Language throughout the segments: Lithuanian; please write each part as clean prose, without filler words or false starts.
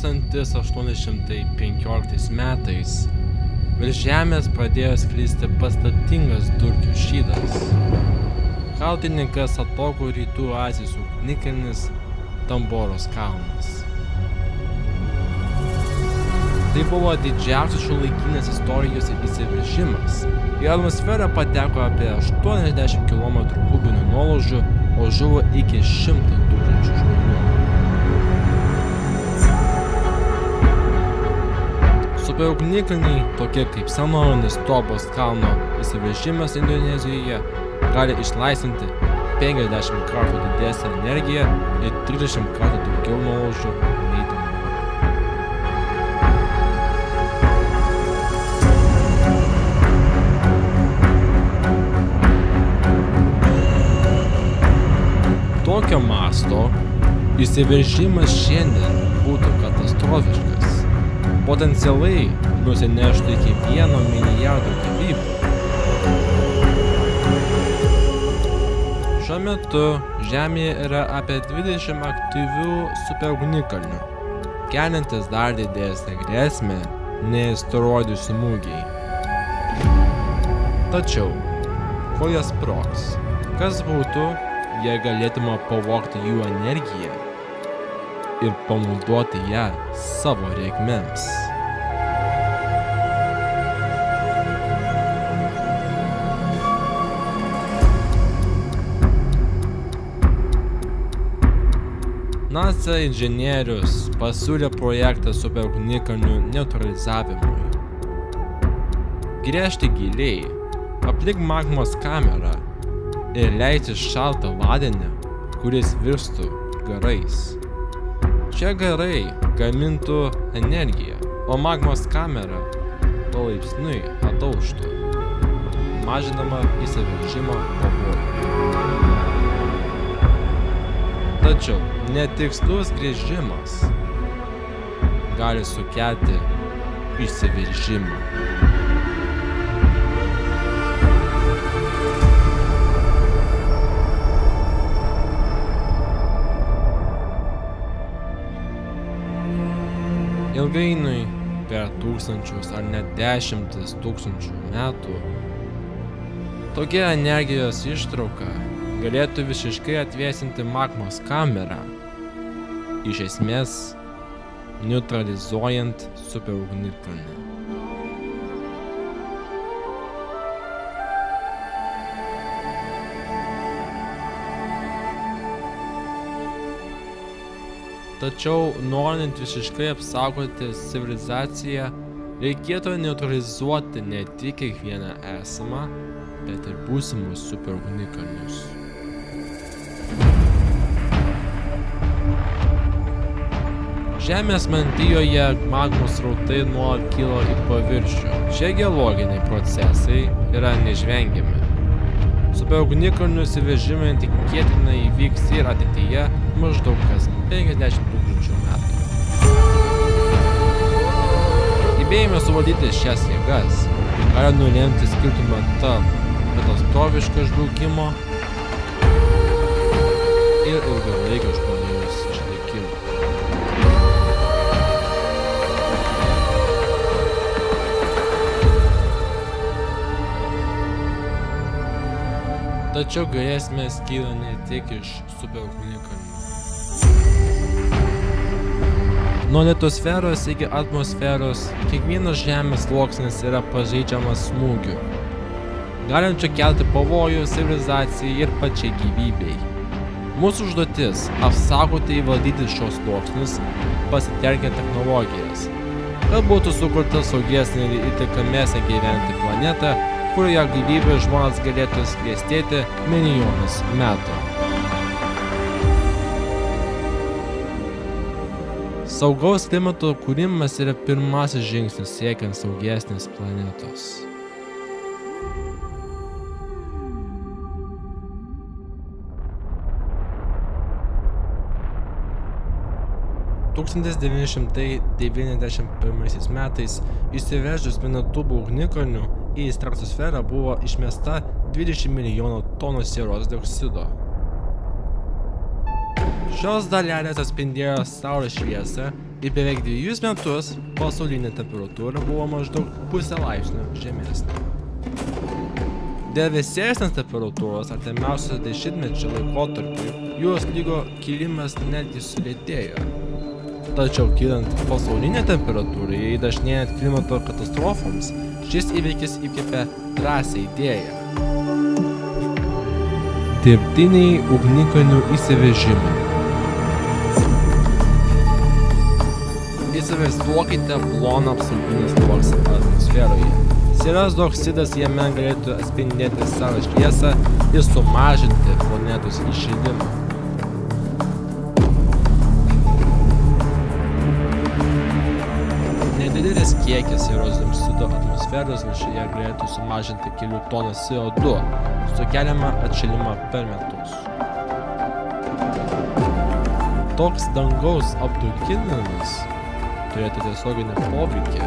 1815 metais virš Žemės pradėjo sklisti paslaptingas dulkių šydas. Kaltininkas atokų Rytų Azijos ugnikalnis Tamboros kalnas. Tai buvo didžiausias šiuolaikinės istorijos įsiveržimas. Į atmosferą pateko apie 80 km kubinių nuolaužų, o žuvo iki 100 000 žmonių. Superugnikalniai, tokie kaip senovinis Tobos kalno įsiveržimas Indonezijoje, gali išlaisvinti 50 kartų didesnę energiją ir 30 kartų daugiau nuolaužų nei Tamboras. Tokio masto įsiveržimas šiandien būtų katastrofiškas. Potencialiai nusineštų iki 1 milijardo gyvybių. Šiuo metu Žemėje yra apie 20 aktyvių superugnikalnių, keliantis dar didesnę grėsmę nei asteroidų smūgiai. Tačiau, kol jie sprogs, kas būtų, jei galėtume pavogti jų energiją ir panaudoti ją savo reikmėms? NASA inžinierius pasiūlė projektą superugnikalnių neutralizavimui. Gręžti giliai, aplink magmos kamerą ir leisti šaltą vandenį, kuris virstų garais. Šie garai gamintų energiją, o magmos kamera palaipsniui atauštų, mažinama įsiveržimo pavojų. Tačiau netikslus grįžimas gali sukelti įsiveržimą. Ilgainiui, per tūkstančius ar net 10 000 metų, tokia energijos ištrauka galėtų visiškai atvėsinti magmos kamerą, iš esmės neutralizuojant superugnikalnį. Tačiau, norint visiškai apsaugoti civilizaciją, reikėtų neutralizuoti ne tik kiekvieną esamą, bet ir būsimus superugnikalnius. Žemės mantijoje magmos srautai nuolat kilo į paviršių. Šie geologiniai procesai yra neišvengiami. Superugnikalnių įsiveržimai tikėtina įvyks ir ateityje maždaug kas 50 000 metų. Gebėjimas suvaldyti šias jėgas gali nulemti skirtumą tarp katastrofiško žlugimo ir ilgalaikio žmonijos išlikimo. Tačiau grėsmės kyla ne tik iš superugnikalnių. Nuo litosferos iki atmosferos kiekvienas Žemės sluoksnis yra pažeidžiamas smūgių, galinčių kelti pavojų civilizacijai ir pačiai gyvybei. Mūsų užduotis – apsaugoti ir valdyti šios sluoksnius, pasitelkiant technologijas, kad būtų sukurta saugesnė ir tinkamesnė gyventi planeta, kurioje gyvybės žmonės galėtų klestėti milijonus metų. Saugaus klimato kūrimas yra pirmasis žingsnis siekiant saugesnės planetos. (1991 metais išsiveržus Pinatubo ugnikalnių į stratosferą buvo išmesta 20 milijonų tonų sieros dioksido. Šios dalelės atspindėjo saulės šviesą Ir beveik 2 metus pasaulinė temperatūra buvo maždaug 0,5 laipsnio žemesnė. Dėl vėsesnės temperatūros artimiausio dešimtmečio laikotarpiu jūros lygio kilimas netgi sulėtėjo. Tačiau kylant pasaulinė temperatūrai ir dažnėjant klimato katastrofoms, šis įvykis įkvėpė drąsią idėją. Dirbtiniai ugnikalnių įsiveržimai. Įsivaizduokite ploną apsauginį sluoksnį atmosferoje. Sieros dioksidas jame galėtų atspindėti saulės šviesą ir sumažinti planetos įšilimą. Nedidelis kiekis sieros dioksido atmosferos viršuje galėtų sumažinti kelių tonų CO2, sukeliamą atšilimą per metus. Toks dangaus apdulkinimas turėtų tiesioginį poveikį,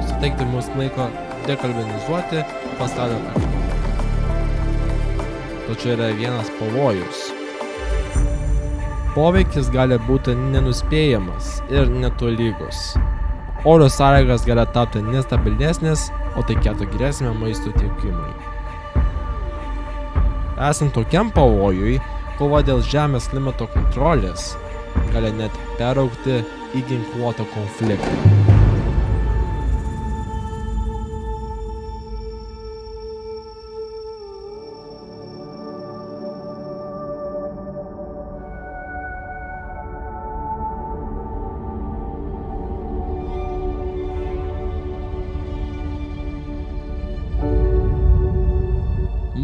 suteikti mums laiko dekarbonizuoti pasaulio ekonomiką. Tačiau yra vienas pavojus. Poveikis gali būti nenuspėjamas ir netolygus. Oro sąlygos gali tapti nestabilesnės, o tai keltų grėsmę maisto tiekimui. Esant tokiam pavojui, kova dėl žemės klimato kontrolės gali net peraugti į ginkluotą konfliktą.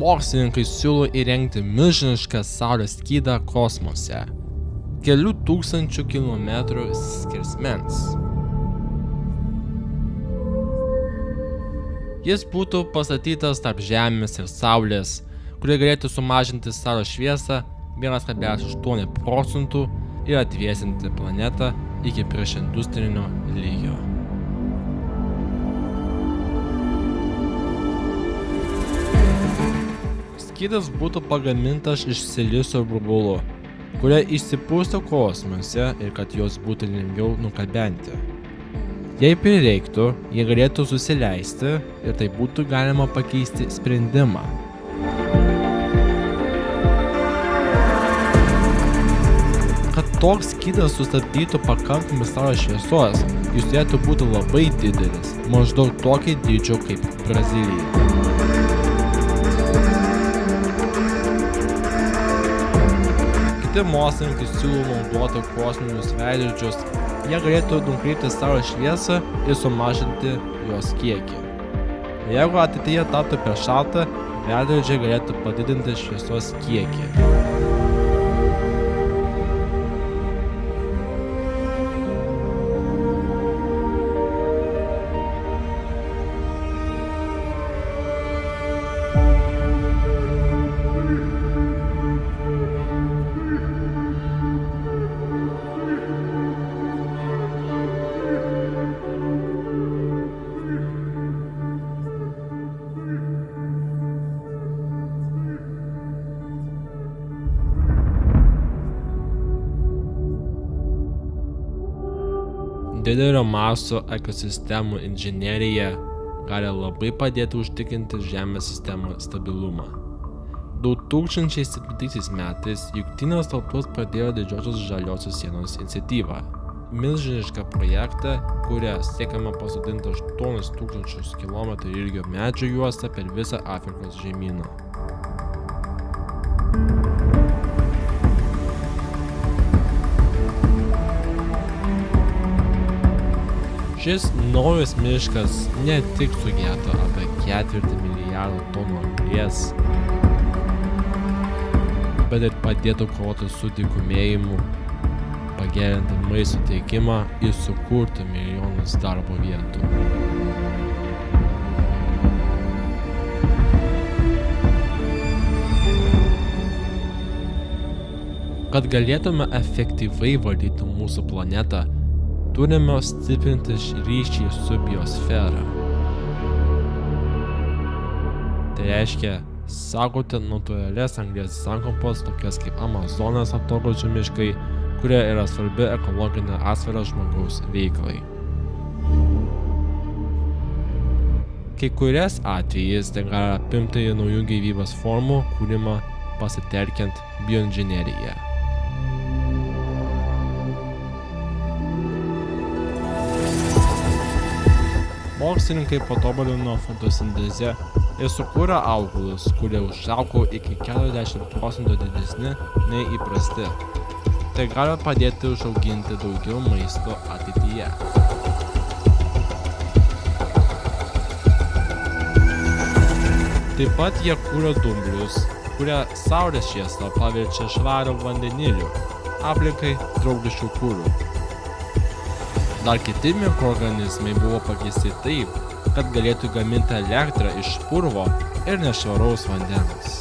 Mokslininkai siūlo įrengti milžinišką saulės skydą kosmose, kelių tūkstančių kilometrų skersmens. Jis būtų pastatytas tarp Žemės ir Saulės, kurie galėtų sumažinti saulės šviesą 1,8 procentų ir atvėsinti planetą iki priešindustrinio lygio. Skydas būtų pagamintas iš silicio burbulų, kurie išsipūsto kosmose ir kad jos būtų lengviau nugabenti. Jei prireiktų, jie galėtų susileisti ir tai būtų galima pakeisti sprendimą. Kad toks skydas sustabdytų pakankamai saulės šviesos, jis turėtų būti labai didelis, maždaug tokio dydžio kaip Brazilija. Kiti mokslininkai siūlo naudoti kosminius veidrodžius, jie galėtų nukreipti saulės šviesą ir sumažinti jos kiekį. Jeigu ateityje taptų per šalta, veidrodžiai galėtų padidinti šviesos kiekį. Didelio masto ekosistemų inžinerija gali labai padėti užtikrinti Žemės sistemos stabilumą. 2007 metais Jungtinės tautos pradėjo Didžiosios žaliosios sienos iniciatyvą. Milžinišką projektą, kuria siekiama pasodinti 8000 km ilgio medžių juostą per visą Afrikos žemyną. Šis naujas miškas ne tik sugertų apie 4 milijardų tonų anglies, bet ir padėtų kovoti su dykumėjimu, pagerinti maisto tiekimą ir sukurti milijonus darbo vietų. Kad galėtume efektyviai valdyti mūsų planetą, turime stiprinti ryšį su biosfera. Tai reiškia saugoti natūralias anglies sankaupas, tokias kaip Amazonės atogrąžų miškai, kuria yra svarbi ekologinė atsvara žmogaus veiklai. Kai kurias atvejais tai gali apimti naujų gyvybės formų kūrimą pasitelkiant bioinžineriją. Mokslininkai patobulino fotosintezę ir sukūrė augalus, kurie užaugo iki 40% didesni nei įprasti. Tai gali padėti užauginti daugiau maisto ateityje. Taip pat jie kūrė dumblius, kurie saulės šviesą paverčia švariu vandeniliu, aplinkai draugišku kuru. Dar kiti mikroorganizmai buvo pakeisti taip, kad galėtų gaminti elektrą iš purvo ir nešvaraus vandens.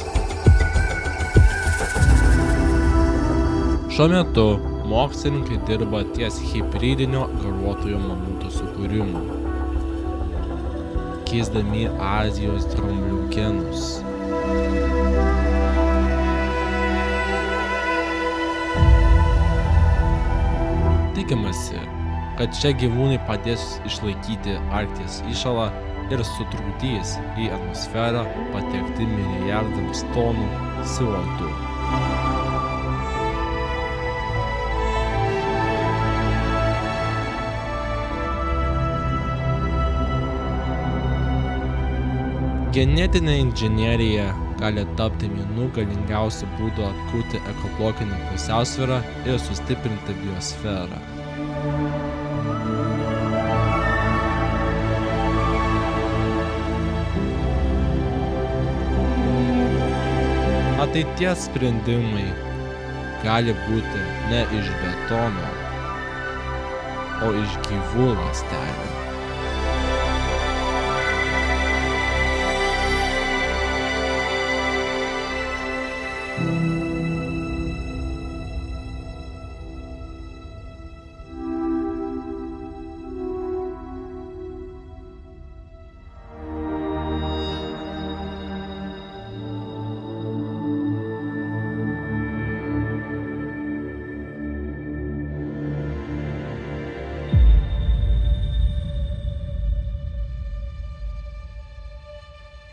Šiuo metu mokslininkai dirba ties hibridinio garuotojo mamuto sukūrimu, keisdami Azijos dramblių genus. Tikimasi, kad šie gyvūnai padės išlaikyti Arkties įšalą ir sutrukdys į atmosferą patekti milijardams tonų CO2. Genetinė inžinerija gali tapti vienu galingiausių būdų atkurti ekologinę pusiausvyrą ir sustiprinti biosferą. Ateities sprendimai gali būti ne iš betono, o iš gyvų ląstelių.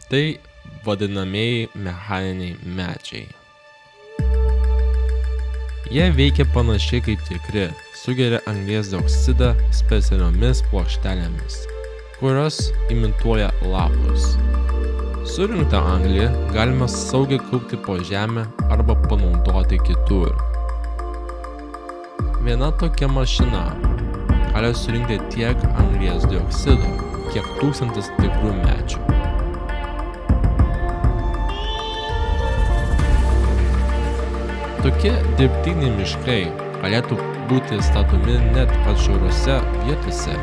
Tai vadinamieji mechaniniai medžiai. Jie veikia panašiai kaip tikri, sugeria anglies dioksidą specialiomis plokštelėmis, kurios imituoja lapus. Surinktą anglį galima saugiai kaupti po žemę arba panaudoti kitur. Viena tokia mašina gali surinkti tiek anglies dioksido, kiek 1000 tikrų medžių. Tokie dirbtiniai miškai galėtų būti statomi net atšiauriose vietose.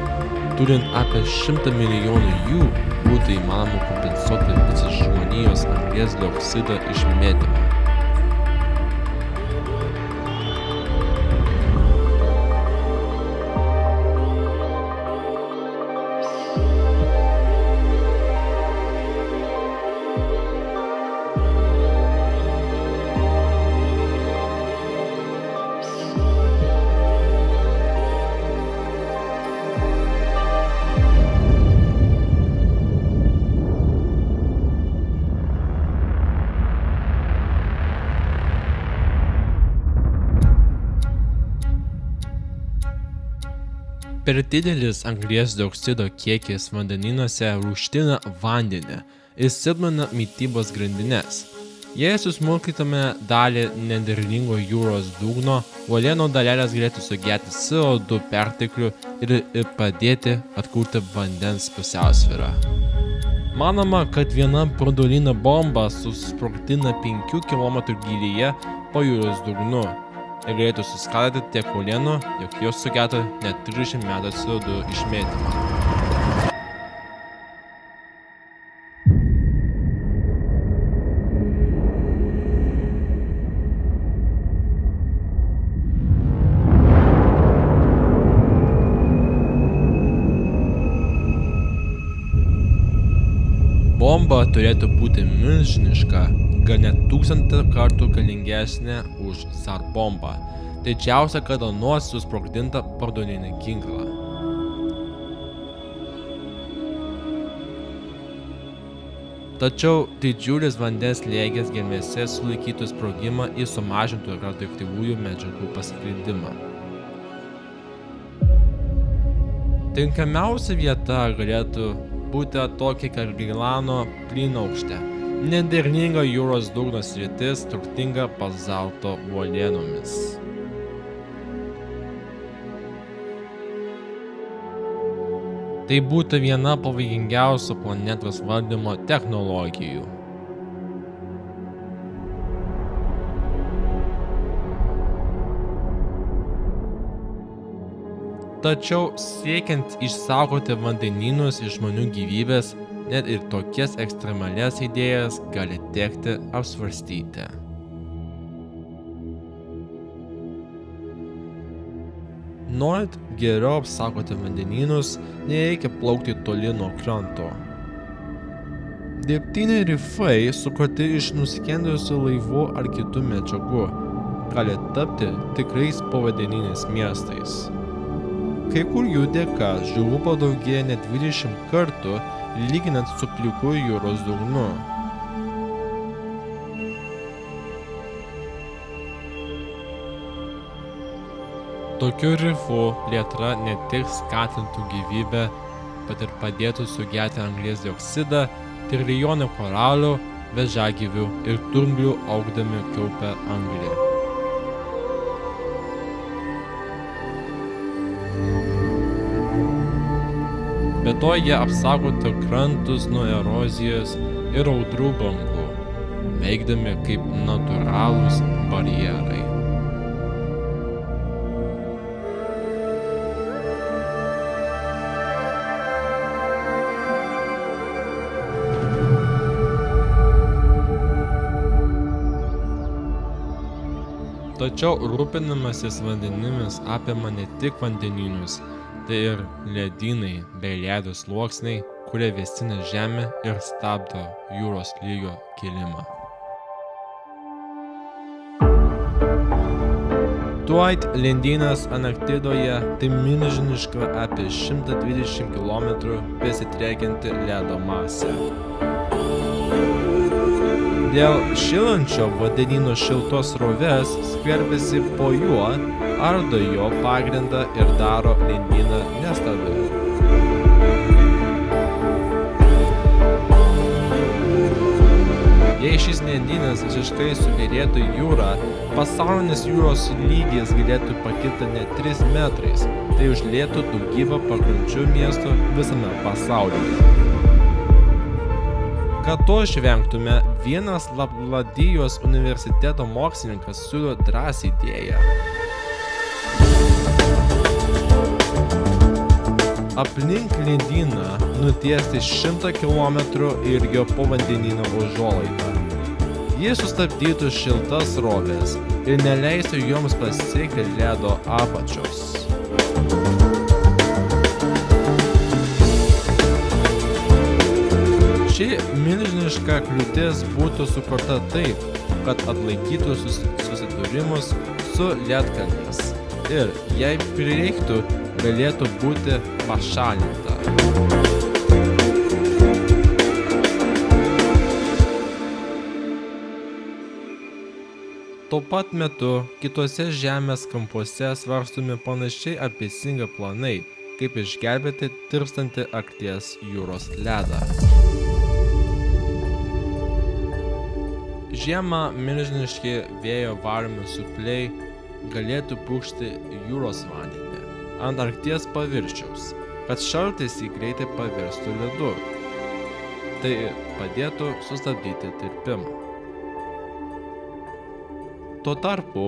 Turint apie 100 milijonų jų, būtų įmanoma kompensuoti visą žmonijos anglies dioksido išmetimą. Per didelis anglies dioksido kiekis vandenynuose rūgština vandenį ir silpnina mitybos grandines. Jei susmulkintume dalį nederlingo jūros dugno, uolienų dalelės galėtų sugerti CO2 perteklių ir padėti atkurti vandens pusiausvyrą. Manoma, kad viena branduolinė bomba susprogdina 5 km gylyje po jūros dugnu ir galėtų suskaldyti tiek uolienų, jog jos sugertų net 30 metų CO2 išmetimą. Bomba turėtų būti milžiniška, gal net 1000 kartų galingesnė už SAR bombą. didžiausia kada nors susprogdinta branduolinė ginkla. Tačiau didžiulis vandens slėgis gelmėse sulaikytų sprogimą ir sumažintų radioaktyviųjų medžiagų pasklidimą. Tinkamiausia vieta galėtų būti atokiai Kergueleno plynaukštė, nederlinga jūros dugno sritis turtinga bazalto uolienomis. Tai būtų viena pavojingiausių planetos valdymo technologijų. Tačiau siekiant išsaugoti vandenynus ir žmonių gyvybės, net ir tokias ekstremalias idėjas gali tekti apsvarstyti. Norint geriau apsaugoti vandenynus, nereikia plaukti toli nuo kranto. Dirbtiniai rifai sukurti iš nuskendusių laivų ar kitų medžiagų gali tapti tikrais povandeniniais miestais. Kai kur jų dėka žuvų padaugėja net 20 kartų, lyginant su pliku jūros dugnu. Tokių rifų plėtra ne tik skatintų gyvybę, bet ir padėtų sugerti anglies dioksidą, trilijonai koralų, vėžiagyvių ir dumblių augdami kaupia anglį. Be to jie apsaugotų krantus nuo erozijos ir audrų bangų, veikdami kaip natūralūs barjerai. Tačiau rūpinimasis vandenimis apima ne tik vandenynus, tai ir ledynai bei ledo sluoksniai, kurie vėsina žemę ir stabdo jūros lygio kilimą. Dwight ledynas Antarktidoje tai milžiniška apie 120 km besidriekianti ledo masė. Dėl šylančio vandenyno šiltos srovės skverbiasi po juo, ardo jo pagrindą ir daro ledyną nestabilų. Jei šis ledynas visiškai subyrėtų į jūrą, pasaulinis jūros lygis galėtų pakilti net 3 metrais, tai užlietų daugybę pakrančių miestų visame pasaulyje. Kad to išvengtume, vienas Lavladijos universiteto mokslininkas siūlo drąsią idėją. Aplink ledyną nutiesti 100 km ilgio povandeninio užuolaidą. Jis sustabdytų šiltas sroves ir neleistų joms pasiekti ledo apačios. Ši milžiniška kliūtis būtų sukurta taip, kad atlaikytų susidūrimus su ledkalniais ir, jei prireiktų, galėtų būti pašalinta. Tuo pat metu kitose žemės kampuose svarstomi panašiai ambicingi planai, kaip išgelbėti tirpstantį Arkties jūros ledą. Žiemą milžiniški vėjo varomi siurbliai galėtų pūkšti jūros vandenį ant Arkties paviršiaus, kad šaltis jį greitai pavirstų ledu. Tai padėtų sustabdyti tirpimą. Tuo tarpu,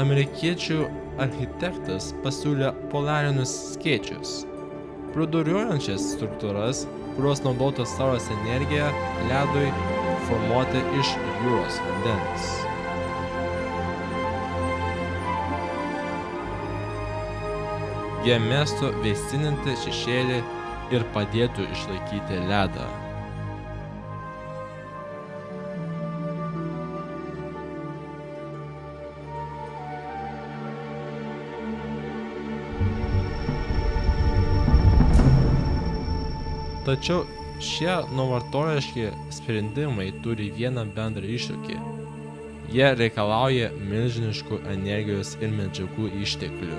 amerikiečių architektas pasiūlė polarinius skėčius, plūduriuojančias struktūras, kurios naudotų saulės energiją ledui formuoti iš jūros vandens. Jie mestų vėsinantį šešėlį ir padėtų išlaikyti ledą. Tačiau šie novatoriški sprendimai turi vieną bendrą iššūkį. Jie reikalauja milžiniškų energijos ir medžiagų išteklių.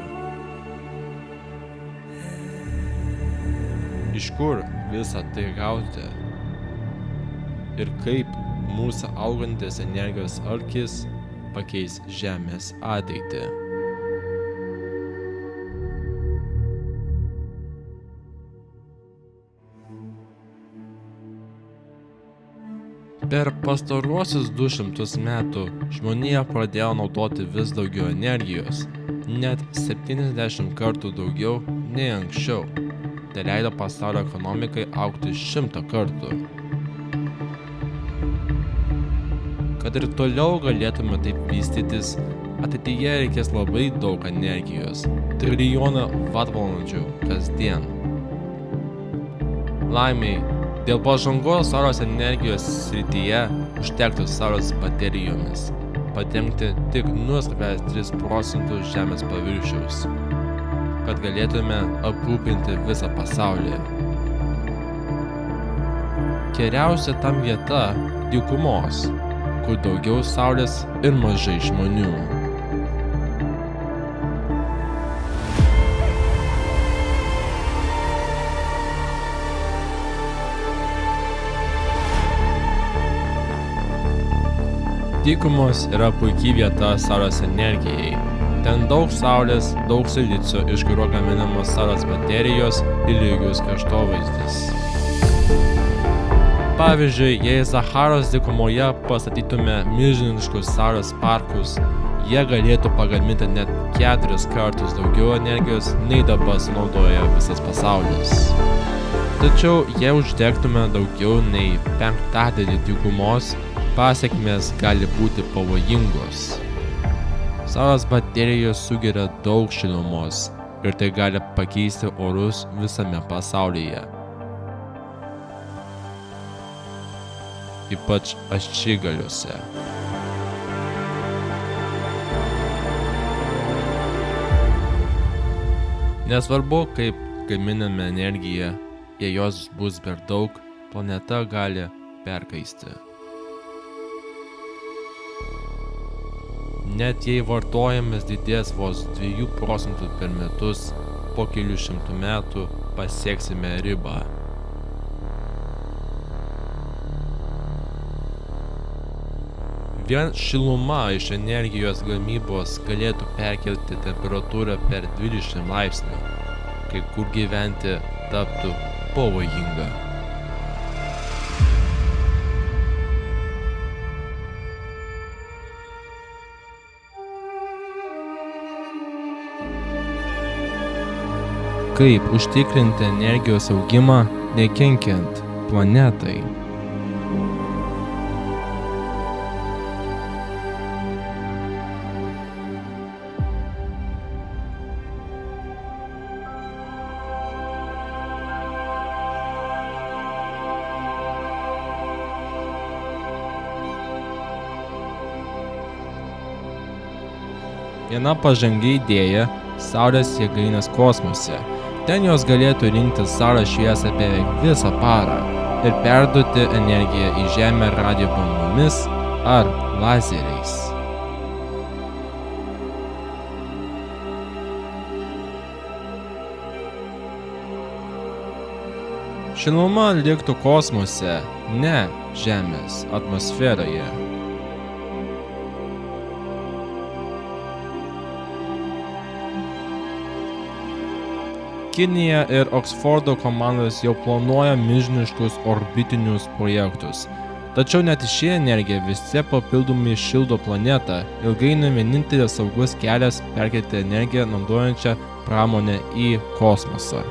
Iš kur visą tai gauti? Ir kaip mūsų augantis energijos alkis pakeis Žemės ateitį? Per pastaruosius 200 metų žmonija pradėjo naudoti vis daugiau energijos, net 70 kartų daugiau nei anksčiau. Tai leido pasaulio ekonomikai augti 100 kartų. Kad ir toliau galėtume taip vystytis, ateityje reikės labai daug energijos – trilijoną vatvalandžių kasdien. Laimei, dėl pažangos saulės energijos srityje užtektų saulės baterijomis padengti tik 0,3% Žemės paviršiaus, kad galėtume aprūpinti visą pasaulį. Geriausia tam vieta – dykumos, kur daugiau saulės ir mažai žmonių. Dykumos yra puikiai vieta saulės energijai. Ten daug saulės, daug silicio, iš kurio gaminamos saulės baterijos ir lygus kraštovaizdis. Pavyzdžiui, jei Saharos dykumoje pastatytume milžiniškus saulės parkus, jie galėtų pagaminti net 4 kartus daugiau energijos, nei dabar sunaudoja visas pasaulis. Tačiau, jei uždegtume daugiau nei 1/5 dykumos, pasekmės gali būti pavojingos. Saulės baterijos sugeria daug šilumos ir tai gali pakeisti orus visame pasaulyje. Ypač ašigaliuose. Nesvarbu, kaip gaminame energiją, jei jos bus per daug, planeta gali perkaisti. Net jei vartojimas didės vos 2% per metus, po kelių šimtų metų pasieksime ribą. Vien šiluma iš energijos gamybos galėtų perkelti temperatūrą per 20 laipsnių, kai kur gyventi taptų pavojinga. Kaip užtikrinti energijos augimą, nekenkiant planetai? Viena pažangi idėja – saulės jėgainės kosmose. Ten jos galėtų rinkti saulės šviesą beveik visą parą ir perduoti energiją į Žemę radijo bangomis ar lazeriais. Šiluma liktų kosmose, ne Žemės atmosferoje. Kinija ir Oksfordo komandos jau planuoja milžiniškus orbitinius projektus. Tačiau net ši energija vis tiek papildomai šildo planetą, ilgainiui vienintelis saugus kelias perkelti energiją naudojančią pramonę į kosmosą.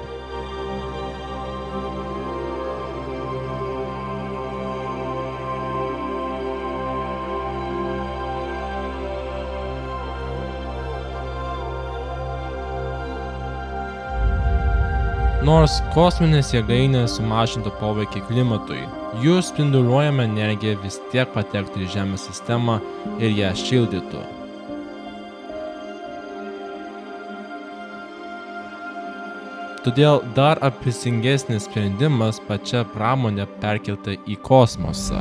Nors kosminės jėgainės sumažintų poveikį klimatui, jų spinduliuojama energija vis tiek patektų į Žemės sistemą ir ją šildytų. Todėl dar ambicingesnis sprendimas pačią pramonę perkelti į kosmosą.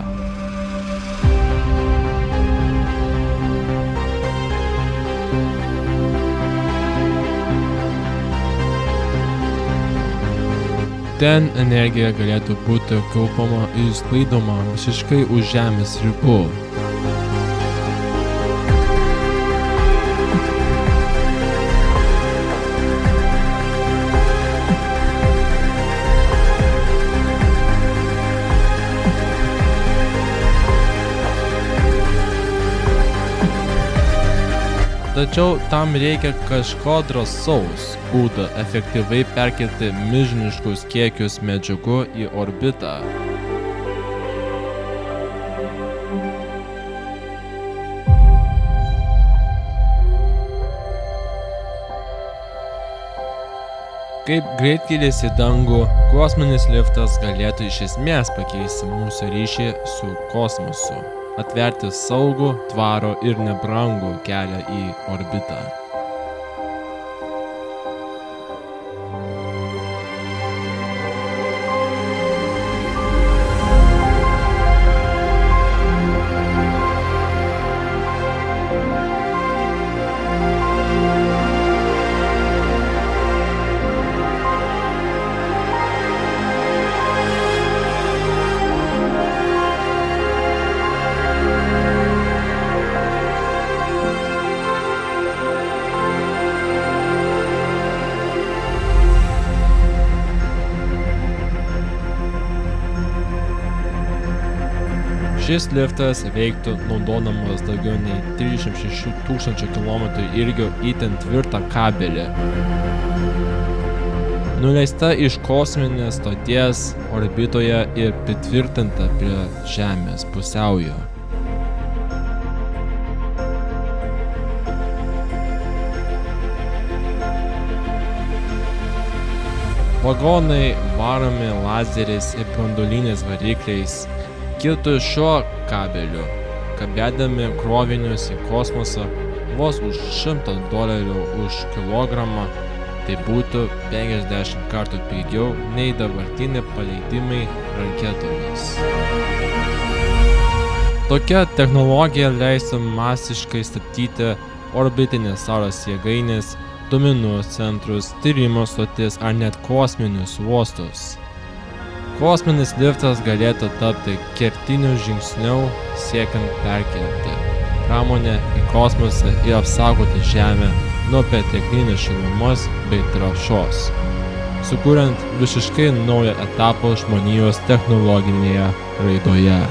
Ten energija galėtų būti kaupama ir sklaidoma visiškai už Žemės ribų. Tačiau tam reikia kažko drąsaus būdo efektyviai perkelti milžiniškus kiekius medžiagų į orbitą. Kaip greitkelis į dangų, kosminis liftas galėtų iš esmės pakeisti mūsų ryšį su kosmosu, atverti saugų, tvarų ir nebrangų kelią į orbitą. Šis liftas veiktų naudodamas daugiau nei 36 000 km ilgio itin tvirtą kabelį. Nuleista iš kosminės stoties orbitoje ir pritvirtinta prie Žemės pusiaujo. Vagonai varomi lazeriais ir branduoliniais varikliais kiltų šiuo kabeliu, kabėdami krovinius į kosmosą vos už $100 už kilogramą, tai būtų 50 kartų pigiau nei dabartiniai paleidimai raketomis. Tokia technologija leistų masiškai statyti orbitinės saulės jėgainės, duomenų centrus, tyrimo stotis ar net kosminius uostus. Kosminis liftas galėtų tapti kertiniu žingsniu siekiant perkelti pramonę į kosmosą ir apsaugoti Žemę nuo perteklinės šilumos bei trąšos, sukuriant visiškai naują etapą žmonijos technologinėje raidoje.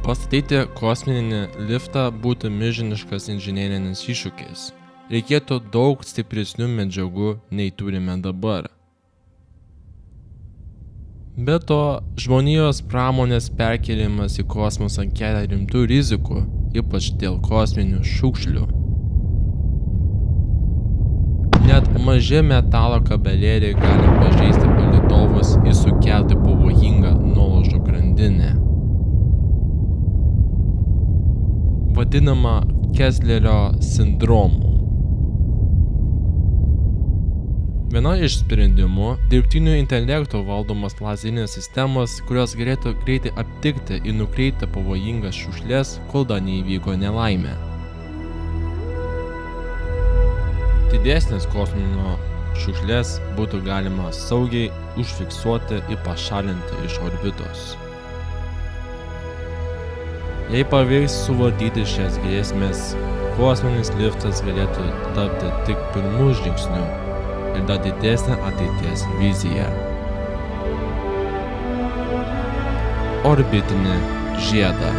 Pastatyti kosminį liftą būtų milžiniškas inžinerinis iššūkis. Reikėtų daug stipresnių medžiagų nei turime dabar. Be to, žmonijos pramonės perkėlimas į kosmosą kelia rimtų rizikų, ypač dėl kosminių šiukšlių. Net maži metalo kabelėliai gali pažeisti palydovus ir sukelti pavojingą nuolaužų grandinę, vadinama Kesslerio sindromu. Viena iš sprendimų – dirbtinio intelekto valdomos lazerinės sistemos, kurios galėtų greitai aptikti ir nukreipti pavojingas šiukšles, kol dar neįvyko nelaimė. Didesnės kosminio šiukšlės būtų galima saugiai užfiksuoti ir pašalinti iš orbitos. Jei pavyks suvaldyti šias grėsmes, kosminis liftas galėtų tapti tik pirmų žingsnių ir dar didesnė ateities vizija. Orbitinį žiedą.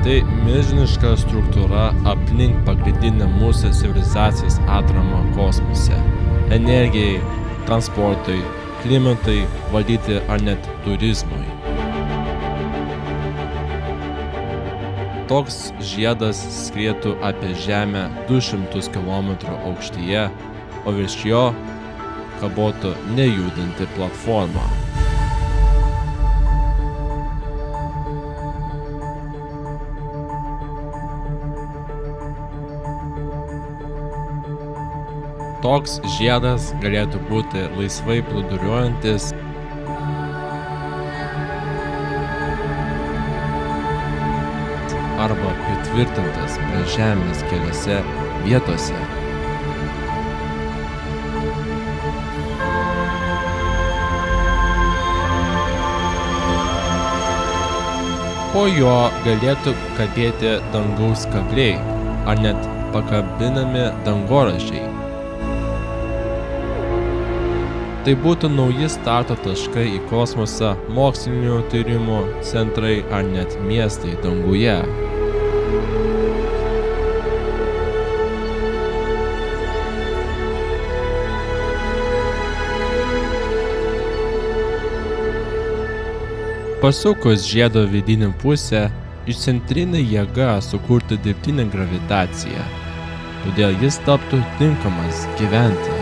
Tai milžiniška struktūra aplink pagrindinę mūsų civilizacijos atramą kosmose. Energijai, transportui, klimatui valdyti ar net turizmui. Toks žiedas skrietų apie Žemę 200 km aukštyje, o virš jo kabotų nejudanti platforma. Toks žiedas galėtų būti laisvai plūduriuojantis arba pritvirtintas prie Žemės keliose vietose. Po jo galėtų kabėti dangaus kabliai ar net pakabinami dangoraižiai. Tai būtų nauji starto taškai į kosmosą, mokslinių tyrimų centrai ar net miestai danguje. Pasukus žiedo vidinę pusę, išcentrinė jėga sukurtų dirbtinę gravitaciją, todėl jis taptų tinkamas gyventi.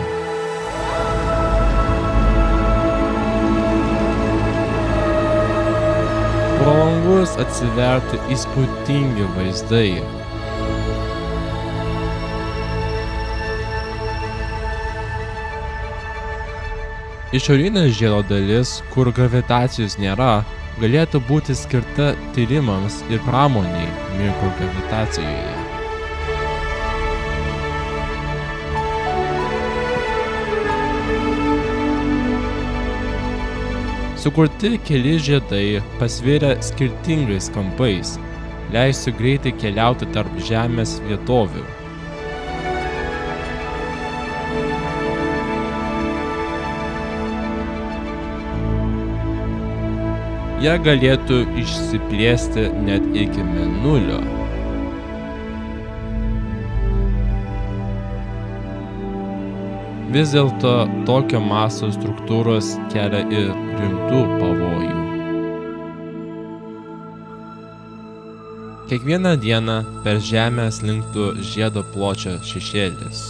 Pro langus atsivertų įspūdingi vaizdai. Išorinė žiedo dalis, kur gravitacijos nėra, galėtų būti skirta tyrimams ir pramoniai mikrogravitacijoje. Sukurti keli žiedai pasvirę skirtingais kampais, leistų greitai keliauti tarp Žemės vietovių. Jie galėtų išsiplėsti net iki Mėnulio. Vis dėlto tokio masto struktūros kelia ir rimtų pavojų. Kiekvieną dieną per Žemę slinktų žiedo pločio šešėlis.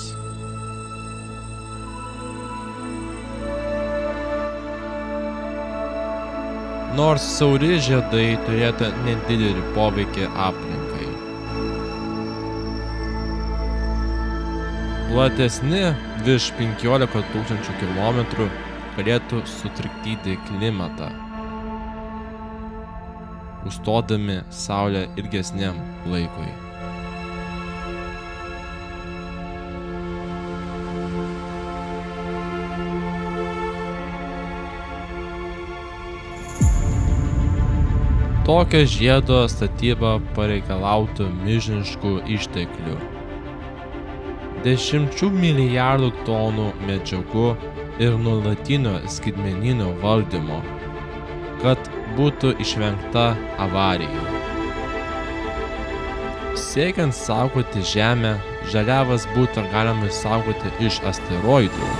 Nors siauri žiedai turėtų nedidelį poveikį aplinkai. Platesni virš 15 000 km galėtų sutrikdyti klimatą, užstodami Saulę ilgesniam laikui. Tokio žiedo statyba pareikalautų milžiniškų išteklių. 10 milijardų tonų medžiagų ir nuolatinio skaitmeninio valdymo, kad būtų išvengta avarijų. Siekiant saugoti Žemę, žaliavas būtų galima išsaugoti iš asteroidų.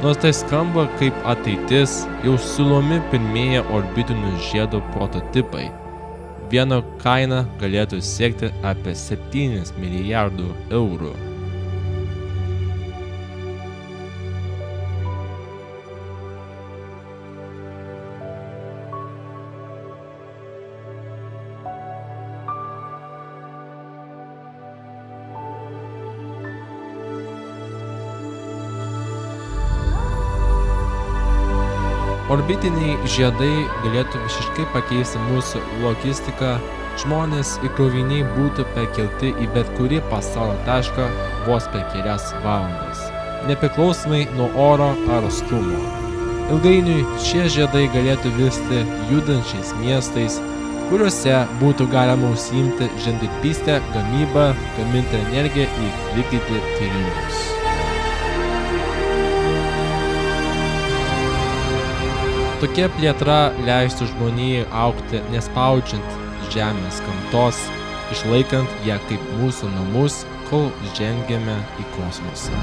Nors tai skamba kaip ateitis, jau siūlomi pirmieji orbitinių žiedo prototipai. Vieno kaina galėtų siekti apie 7 milijardų eurų. Orbitiniai žiedai galėtų visiškai pakeisti mūsų logistiką, žmonės ir kroviniai būtų perkelti į bet kurį pasaulio tašką vos per kelias valandas, nepriklausomai nuo oro ar atstumo. Ilgainiui šie žiedai galėtų virsti judančiais miestais, kuriuose būtų galima užsiimti žemdirbystę, gamybą, gaminti energiją ir vykdyti tyrimus. Tokia plėtra leistų žmonijai augti nespaudžiant Žemės gamtos, išlaikant ją kaip mūsų namus, kol žengiame į kosmosą.